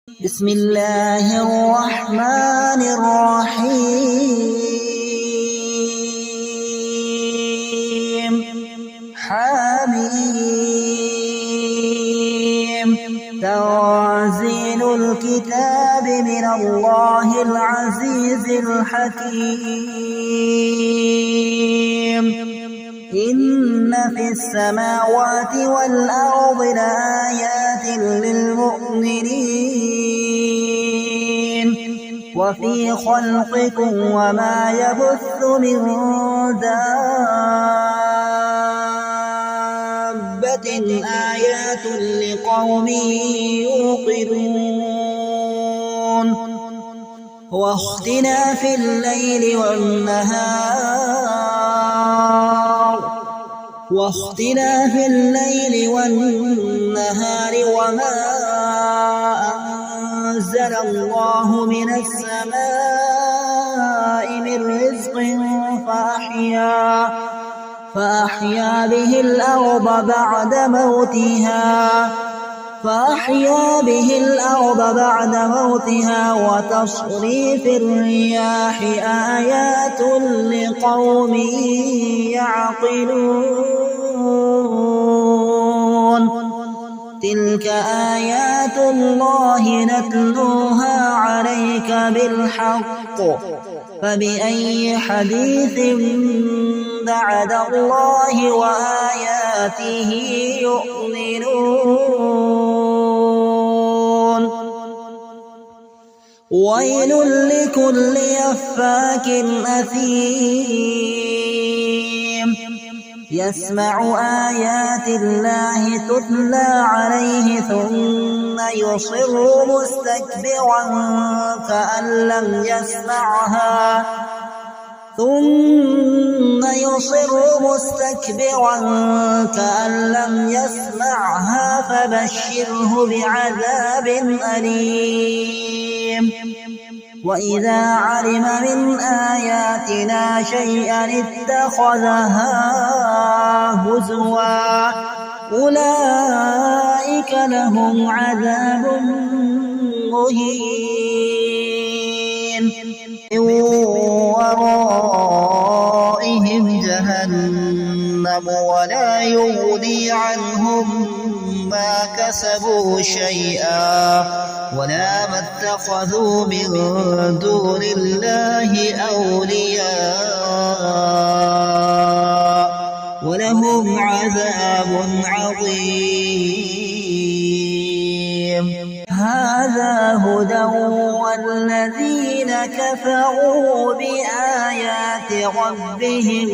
بسم الله الرحمن الرحيم. حميم. تنزيل الكتاب من الله العزيز الحكيم. إن في السماوات والأرض لآيات للمؤمنين وفي خلقكم وما يبث من دابة آيات لقوم يوقنون. واختلاف الليل والنهار وما أنزل الله من السماء من رزق فأحيا به الأرض بعد موتها وتصريف الرياح آيات لقوم يعقلون. تلك آيات الله نتلوها عليك بالحق فبأي حديث بعد الله وآياته يؤمنون. ويل لكل أفاك أثيم يسمع آيات الله تتلى عليه ثم يصر مستكبرا كأن لم يسمعها فبشره بعذاب أليم. وإذا علم من آياتنا شيئا اتخذها هزوا أولئك لهم عذاب مهين. من ورائهم جهنم ولا يغني عنهم ما كسبوا شيئا ولا ما اتخذوا من دون الله أولياء ولهم عذاب عظيم. هذا هدى والذين كفروا بآيات ربهم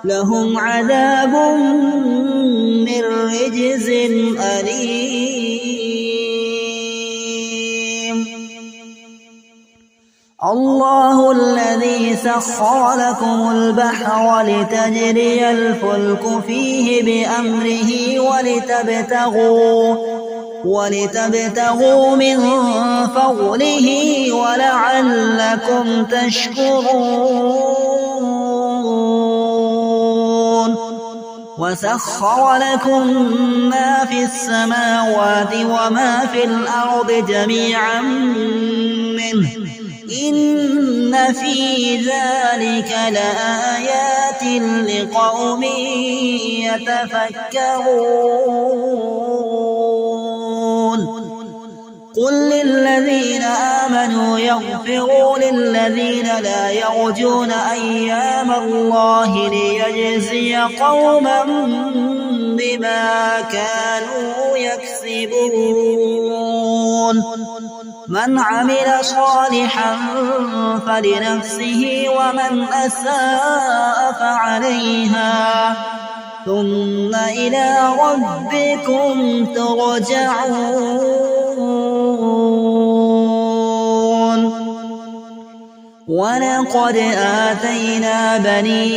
لهم عذاب من رجز أليم. الله الذي سخر لكم البحر لتجري الفلك فيه بأمره ولتبتغوا من فضله ولعلكم تشكرون. وسخر لكم ما في السماوات وما في الأرض جميعا منه إن في ذلك لآيات لقوم يتفكرون. قل للذين آمنوا يغفروا للذين لا يرجون أيام الله ليجزي قوما بما كانوا يكسبون. من عمل صالحا فلنفسه ومن أساء فعليها ثم إلى ربكم ترجعون. ولقد آتينا بني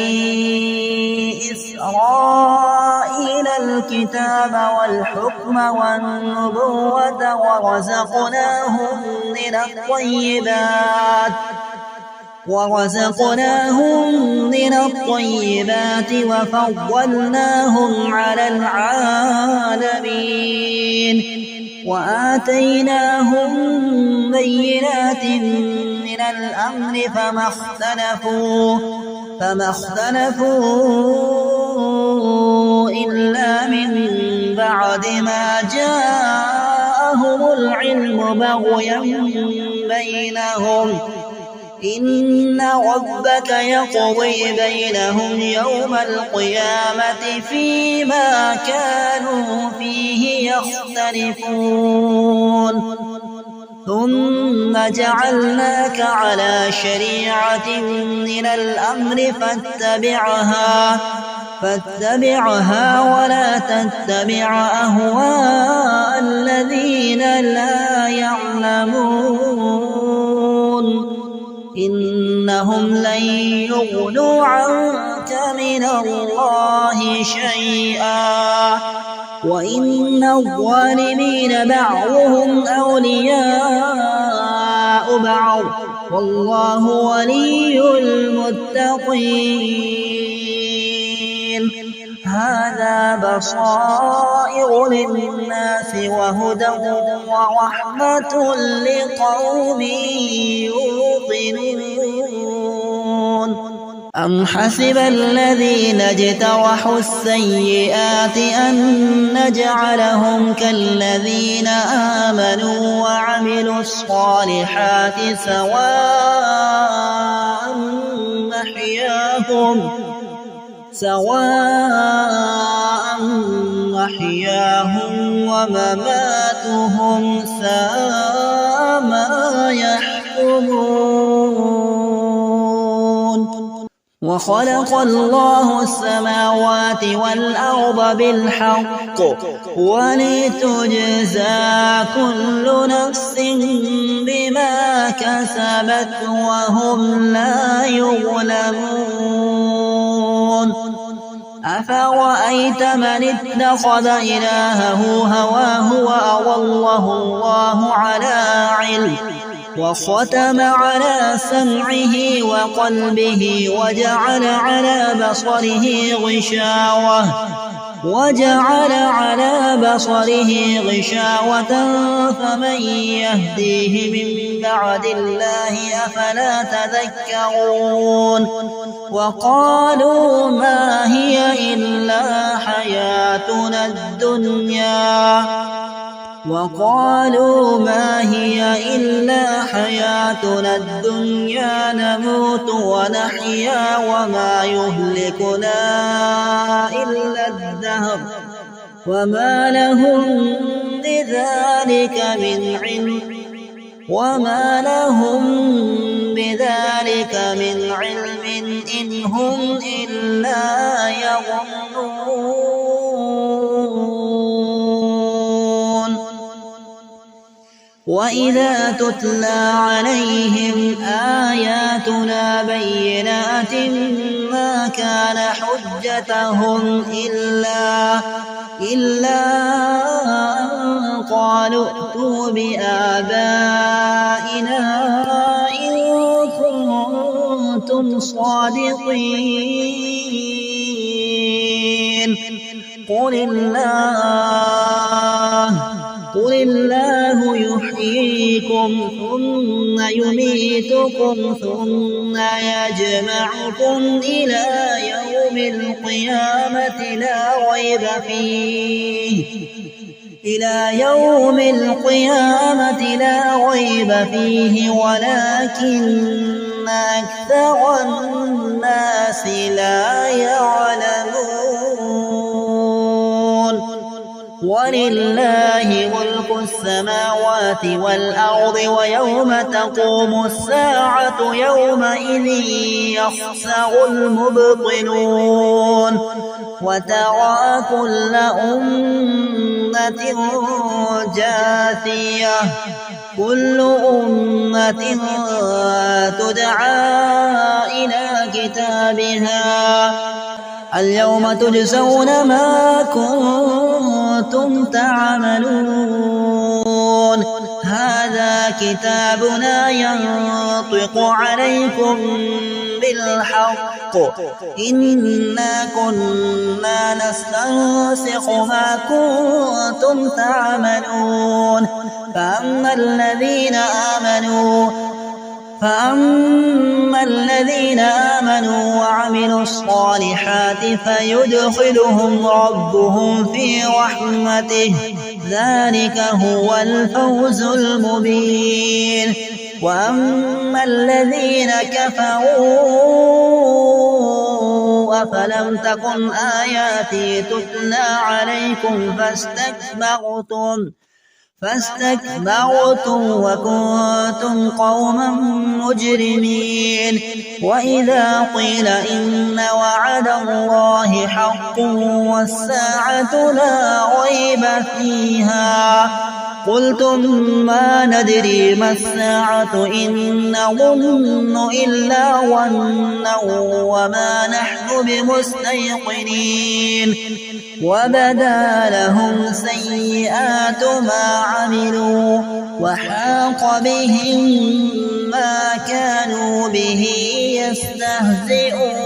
إسرائيل الكتاب والحكم والنبوة ورزقناهم من الطيبات وفضلناهم على العالمين. وآتيناهم بينات من الأمر فما اختلفوا إلا من بعد ما جاءهم العلم بغيا بينهم إن ربك يقضي بينهم يوم القيامة فيما كانوا فيه يختلفون ثم جعلناك على شريعة من الأمر فاتبعها ولا تتبع أهواء الذين لا يعلمون إنهم لن يغنوا عنك من الله شيئا وإن الظالمين بعضهم أولياء بعض والله ولي المتقين هذا بصائر للناس وهدى ورحمة لقوم يوقنون أم حسب الذين اجترحوا السيئات أن نجعلهم كالذين آمنوا وعملوا الصالحات سواء محياهم ومماتهم ساء ما يحكمون وخلق الله السماوات والأرض بالحق ولتجزى كل نفس بما كسبت وهم لا يظلمون أفرأيت من اتخذ إلهه هواه وأضله الله على علم وختم على سمعه وقلبه وجعل على بصره غشاوة فمن يهديه من بعد الله أفلا تذكرون وقالوا ما هي إلا حياتنا الدنيا نموت ونحيا وما يهلكنا إلا الدهر وما لهم بذلك من علم إن هم إلا يظنون وإذا تتلى عليهم آياتنا بينات ما كان حجتهم إلا أن قالوا ائتوا بآبائنا إن كنتم صادقين قل الله يحييكم ثم يميتكم ثم يجمعكم إلى يوم القيامة لا ريب فيه ولكن أكثر الناس لا يعلمون ولله ملك السماوات والأرض ويوم تقوم الساعة يومئذ يخسر المبطلون وترى كل أمة جاثية كل أمة تدعى إلى كتابها اليوم تجزون ما كنتم تعملون هذا كتابنا ينطق عليكم بالحق إنا كنا نستنسخ ما كنتم تعملون فأما الذين آمنوا وعملوا الصالحات فيدخلهم ربهم في رحمته ذلك هو الفوز المبين. وأما الذين كفروا أفلم تكن آياتي تتلى عليكم فاستكبرتم وكنتم قوما مجرمين. وإذا قيل إن وعد الله حق والساعة لا ريب فيها قلتم ما ندري ما الساعة إن نظن إلا ظنا وما نحن بمستيقنين. وبدا لهم سيئات ما عملوا وحاق بهم ما كانوا به يستهزئون.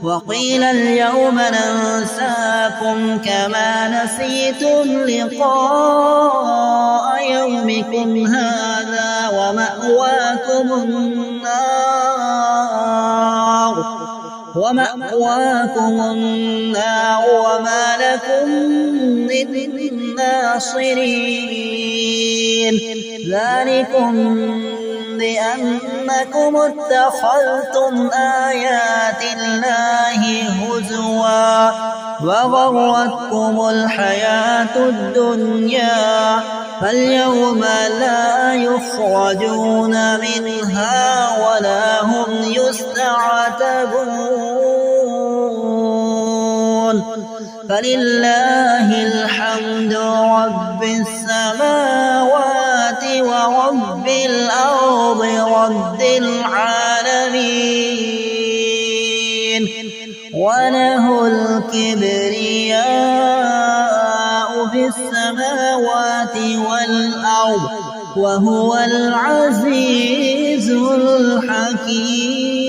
وقيل اليوم ننساكم كما نسيتم لقاء يومكم هذا ومأواكم النار وما لكم من ناصرين. ذلكم بأنكم اتخذتم آيات الله هزوا وغرتكم الحياة الدنيا فاليوم لا يخرجون منها ولا هم يستعتبون. فلله الحمد رب السماوات ورب الأرض رب العالمين وله الكبرياء في السماوات والأرض وهو العزيز الحكيم.